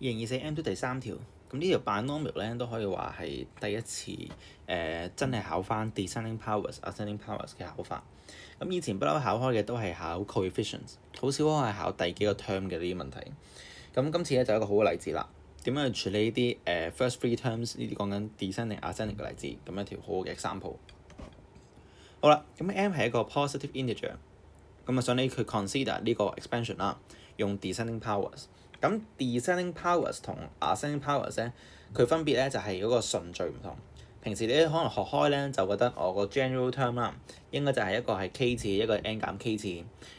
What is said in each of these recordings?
2024 M2 第3條，咁呢條 binomial 咧都可以話係第一次真係考翻 descending powers、ascending powers 嘅考法。咁以前不嬲考開嘅都係考 coefficients， 好少係考第幾個 term 嘅呢啲問題。咁今次咧就有一個好嘅例子啦。點樣去處理呢啲first three terms 呢啲講緊 descending、ascending 嘅例子？咁一條好好嘅 example。好啦，咁 m 係一個 positive integer， 咁啊想你去 consider 呢個 expansion 啦，用 descending powers。咁 descending powers 同 ascending powers 咧，佢分別咧就係嗰個順序唔同。平時你可能學開咧就覺得我個 general term 啦，應該就係一個係 k 次，一個 n 減 k 次，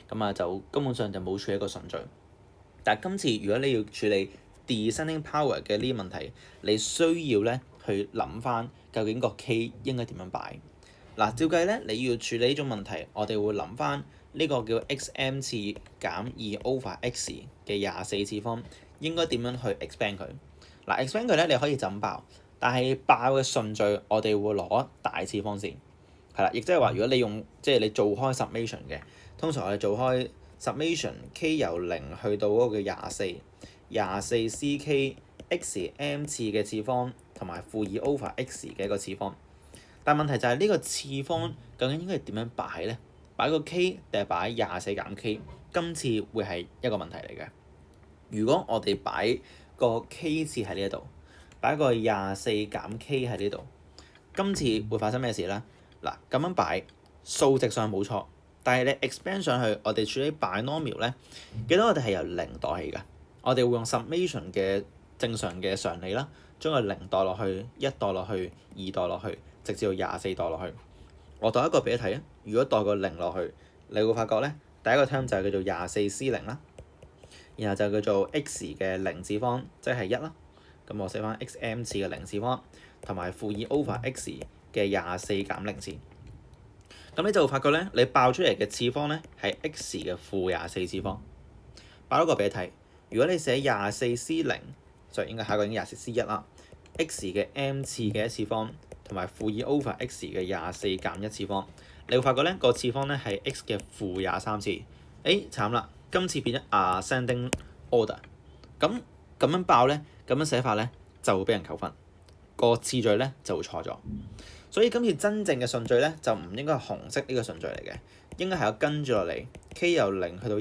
咁啊就根本上就冇處理一個順序。但係今次如果你要處理 descending power 嘅呢啲問題，你需要咧去諗翻究竟個 k 應該點樣擺。嗱，照計咧你要處理呢種問題，我哋會諗翻呢個叫 xm 次減2 over x 嘅24次方應該點樣去 expand 佢。嗱 expand 佢咧你可以就咁爆，但係爆嘅順序我哋會攞大次方先，係啦，亦即係話如果你用你做開 summation 嘅，通常我哋做開 summation k 由0去到嗰個叫24 ck xm 次嘅次方同埋負2 over x 嘅一個次方。但問題就係呢個次方究竟應該點樣擺咧？擺個 k 定係擺24減 k？ 今次會係一個問題嚟嘅。如果我哋擺個 k 次喺呢一度，擺個24減 k 喺呢度，今次會發生咩事咧？嗱，咁樣擺數值上冇錯，但係你 expand 上去，我哋處理 binomial 咧，記得我哋係由0代起㗎。我哋會用 summation 嘅正常嘅常理啦，將個0代落去，1代落去，2代落去，直至到24代落去。我代一個俾你睇啊，如果代個0落去，你會發覺咧，第一個 term 就係叫做24c0啦，然後就叫做 x 嘅0次方，即係1啦。咁我寫翻 xm 次嘅0次方，同埋負2 over x 嘅24減0次。咁你就會發覺咧，你爆出嚟嘅次方咧係 x 嘅負24次方。爆多個俾你睇，如果你寫 24c0，就應該下個已經 24c1 啦。x 嘅 m 次嘅一次方，同埋負2 over x 嘅24減1次方，你會發覺咧個次方咧係 x 嘅負23次。慘啦，今次變咗 ascending order。咁樣爆咧，咁樣寫法咧就會俾人扣分，個次序咧就會錯咗。所以今次真正嘅順序咧就唔應該係紅色呢個順序嚟嘅，應該係有跟住落嚟 k 由0去到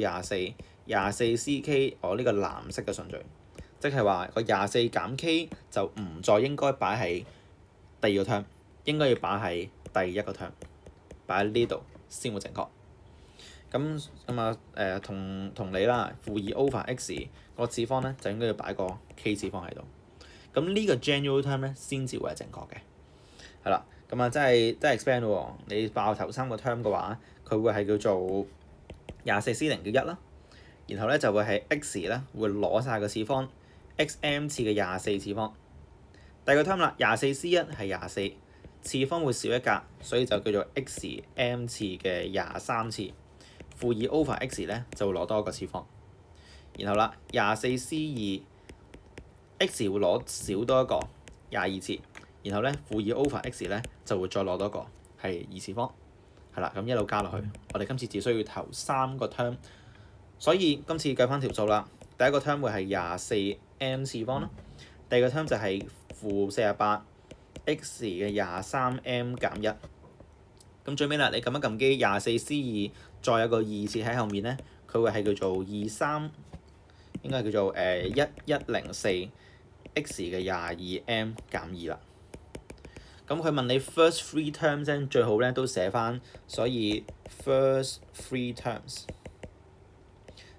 24ck 我呢個藍色嘅順序，即係話個24減 k 就唔再應該擺喺第二個 term， 應該要擺喺第一個 term， 擺喺呢度先會正確。同你啦，負2 over x 個次方咧就應該要擺個 k 次方喺度。咁呢個 general term 咧先至會係正確嘅。係啦，真係 expand 喎。你爆頭3個 term 嘅話，佢會係叫做 24c0 叫1啦，然後咧就會係 x 咧會攞晒個次方 xm 次嘅24次方。第二個 term 啦， 24c1 係24，次方會少一格，所以就叫做 xm 次嘅23次。負2 over x 咧就會攞多一個次方。然後啦， 24c2 x 會攞少多一個22次。然後咧，負2 over x 咧就會再攞多個係2次方，係啦，咁一路加落去。我哋今次只需要頭3個 term， 所以今次計翻條數啦。第一個 term 會係 24m 次方啦，第二個 term 就係負48 x 嘅 23m 減1。咁最尾啦，你撳一撳機 24c2， 再有個2次喺後面咧，佢會係叫做23，應該係叫做1104 x 嘅 22m 減2啦。咁佢問你 first three terms 咧，最好咧都寫翻，所以 first three terms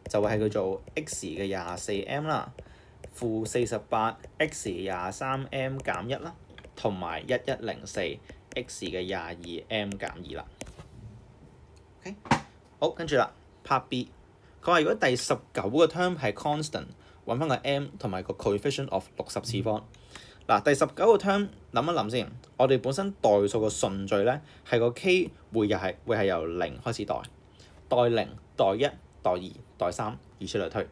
就會係叫做 x 嘅 24m 啦，負48 x 23m 減1啦，同埋1104 x 嘅 22m 減2啦。OK， 好，跟住啦 part B， 佢話如果第19個 term 係 constant， 揾翻個 m 同埋個 coefficient of 60次方。嗱，第19個 term 諗一諗先，我哋本身代數個順序咧係個 k 會係由0開始代0、代1、代2、代3，以此類推。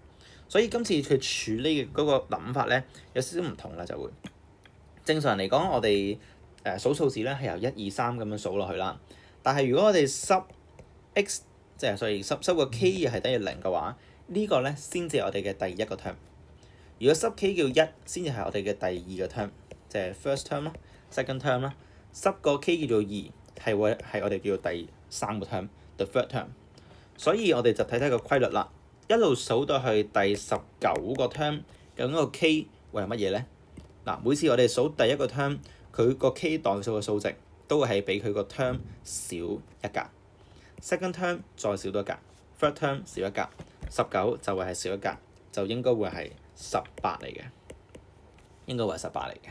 所以今次佢處理嘅嗰個諗法咧有少少唔同啦，就會正常嚟講，我哋數數字咧係由1、2、3咁樣數落去啦。但係如果我哋濕 x 所以濕個 k 係等於0嘅話，呢個咧先至係我哋嘅第一個 term。如果 sub k 叫1先至係我哋嘅第二個 term，即係 first term 啦，second term 啦。sub 個 k 叫做2係我哋叫做第三個 term，the third term。所以我哋就睇睇個規律啦，一路數到去第19個 term，究竟個 k 會係乜嘢咧？嗱，每次我哋數第一個 term，佢個 k 代數嘅數值都會係比佢個 term 少一格。second term 再少多一格 ，third term 少一格，19就會係少一格，就應該會係18嚟嘅，應該會係18嚟嘅。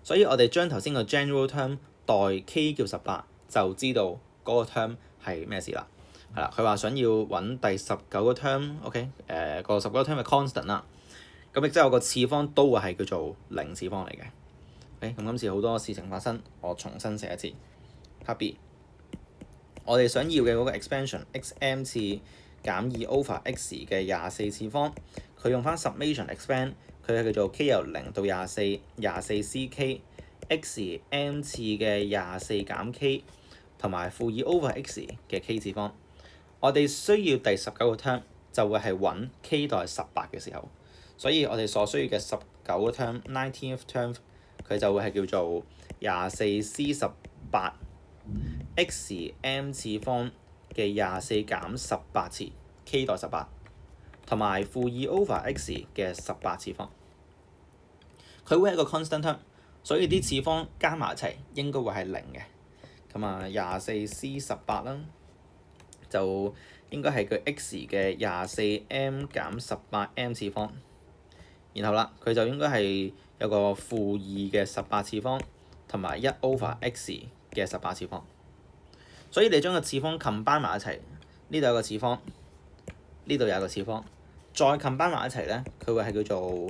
所以我哋將頭先個 general term 代 k 叫18，就知道嗰個 term 係咩事啦。係啦，佢話想要揾第19個 term，OK，個19個 term 係 constant 啦。咁亦即係我個次方都會係叫做零次方嚟嘅。OK，咁今次好多事情發生，我重新寫一次。Part B， 我哋想要嘅嗰個 expansion xm 次減2 over x 嘅24次方，佢用翻 summation expand， 佢係叫做 k 由0到24，24ck x m 次嘅24減 k 同埋負2 over x 嘅 k 次方。我哋需要第19個 term 就會係揾 k 代18嘅時候，所以我哋所需要嘅19個 term，19th term， 佢就會係叫做 24c 18 x m 次方嘅24減18次 k 代18，同埋負2 over x 嘅18次方。佢會係一個 constant term， 所以啲次方加埋一齊應該會係0嘅。咁啊，24c 18啦，就應該係佢 x 嘅24m 減18m 次方。然後啦，佢就應該係有個負2嘅18次方，同埋1 over x 嘅18次方。所以你將個次方 combine 埋一齊，呢度有個次方，呢度有個次方，再 combine 埋一齊咧，佢會係叫做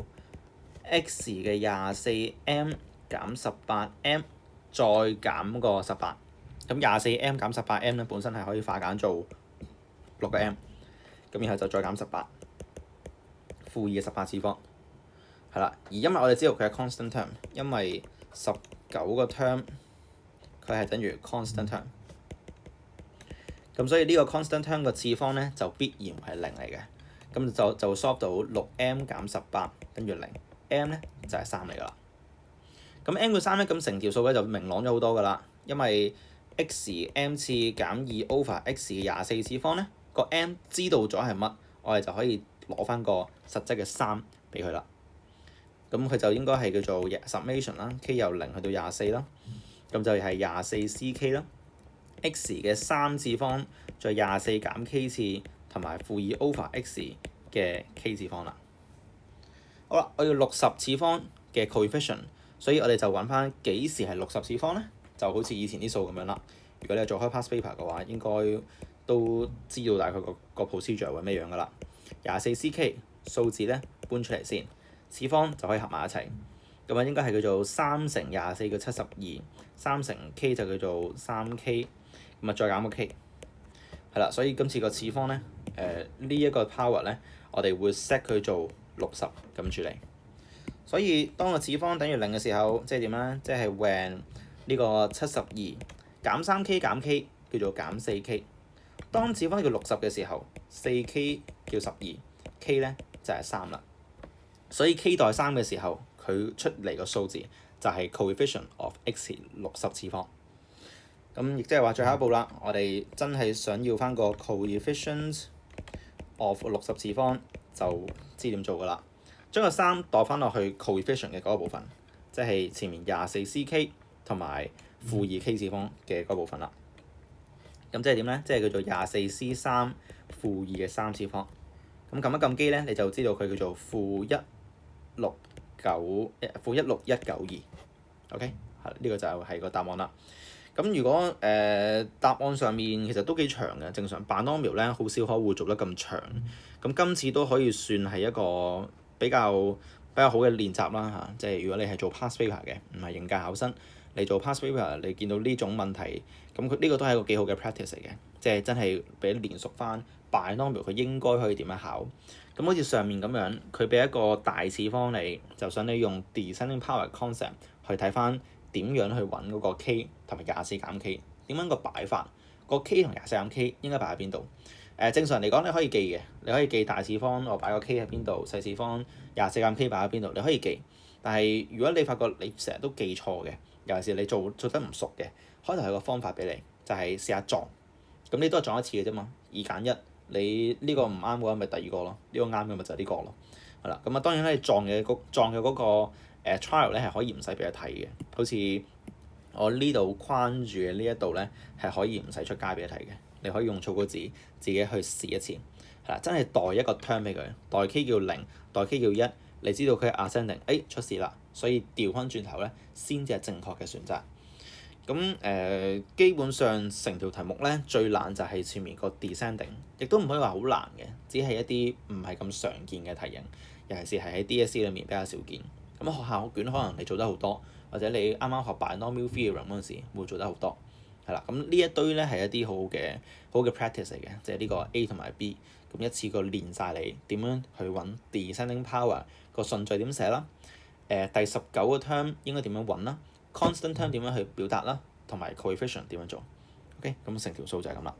x 嘅24m 減18m 再減個18。咁 24m 減18m 咧，本身係可以化簡做6個 m， 咁然後就再減18，負2嘅18次方。係啦，而因為我哋知道佢係 constant term， 因為19個 term 佢係等於 constant term， 咁所以呢個 constant term 個次方咧就必然係0嚟嘅，咁就 solve 到6m 減18等於0，m 咧就係3嚟㗎啦。咁 m 個3咧，咁成條數咧就明朗咗好多㗎啦，因為 xm 次減2 over x 嘅24次方咧，個 m 知道咗係乜，我哋就可以攞翻個實質嘅3俾佢啦。咁佢就應該係叫做 summation 啦 ，k 由0去到24啦，咁就係 24ck 啦 ，x 嘅3次方再24減 k 次同埋負2 over x 嘅 k 次方啦。好啦，我要60次方嘅 coefficient， 所以我哋就揾翻幾時係60次方咧，就好似以前啲數咁樣啦。如果你係做開 past paper 嘅話，應該都知道大概個 procedure 會咩樣噶啦。24ck 數字咧搬出嚟先。次方就可以合埋一齊，咁啊應該係叫做3乘24嘅72，3乘 k 就叫做3k， 咁啊再減個 k， 係啦，所以今次個次方咧，呢一個 power 咧，我哋會 set 佢做60咁處理。所以當個次方等於0嘅時候，即係點咧？即係 when 呢個72減 3k 減 k 叫做減 4k。當次方叫60嘅時候 ，4k 叫12，k 咧就係3啦。所以 k 代3嘅時候，佢出嚟個數字就係 coefficient of x 60次方。咁亦即係話最後一步啦，我哋真係想要翻個 coefficient of 60次方，就知點做噶啦。將個3代翻落去 coefficient 嘅嗰個部分，即係前面 24ck 同埋負2k 次方嘅嗰部分啦。咁即係點咧？即係叫做 24c3 負2嘅3次方。咁撳一撳機咧，你就知道佢叫做-16192，OK， 呢個就係個答案啦。咁如果答案上面其實都幾長嘅，正常 binomial 咧好少可會做得咁長。咁今次都可以算係一個比較好嘅練習啦嚇。即係如果你係做 past paper 嘅，唔係應屆考生，你做 past paper 你見到呢種問題，咁佢呢個都係一個幾好嘅 practice 嚟嘅，即係真係俾練熟翻 binomial 佢應該可以點樣考。咁好似上面咁樣，佢俾一個大次方你，就想你用 descending power concept 去睇翻點樣去揾嗰個 k 同埋24減 k， 點樣個擺法，個 k 同24減 k 應該擺喺邊度？正常嚟講你可以記嘅，你可以記大次方我擺個 K 喺邊度，細次方24 K 擺喺邊度，你可以記。但係如果你發覺你成日都記錯嘅，尤其是你做得唔熟嘅，開頭有個方法俾你，就係試下撞。咁你都係撞一次嘅啫嘛，2揀1，你呢個唔啱嘅話，咪第二個咯；呢個啱嘅咪就係呢個咯。係啦，咁啊當然咧，撞嘅嗰個trial 咧係可以唔使俾佢睇嘅，好似我呢度框住嘅呢一度咧係可以唔使出街俾佢睇嘅，你可以用草稿紙自己去試一次。係啦，真係代一個 term 俾佢，代 K 叫0，代 K 叫1，你知道佢係 ascending， 出事啦，所以調翻轉頭咧先至係正確嘅選擇。咁基本上成條題目咧最難就係前面個 descending， 亦都唔可以話好難嘅，只係一啲唔係咁常見嘅題型，尤其是係喺 DSE 裏面比較少見。咁學校卷可能你做得好多，或者你啱啱學 binomial theorem 嗰陣時會做得好多。係啦，咁呢一堆咧係一啲好嘅 practice 嚟嘅，即係呢個 A 同埋 B， 咁一次過練晒你點樣去揾 descending power 個順序點寫啦，第19個 term 應該點樣揾啦，constant term 點樣去表達啦，同埋 coefficient 點樣做。OK，咁成條數就係咁啦。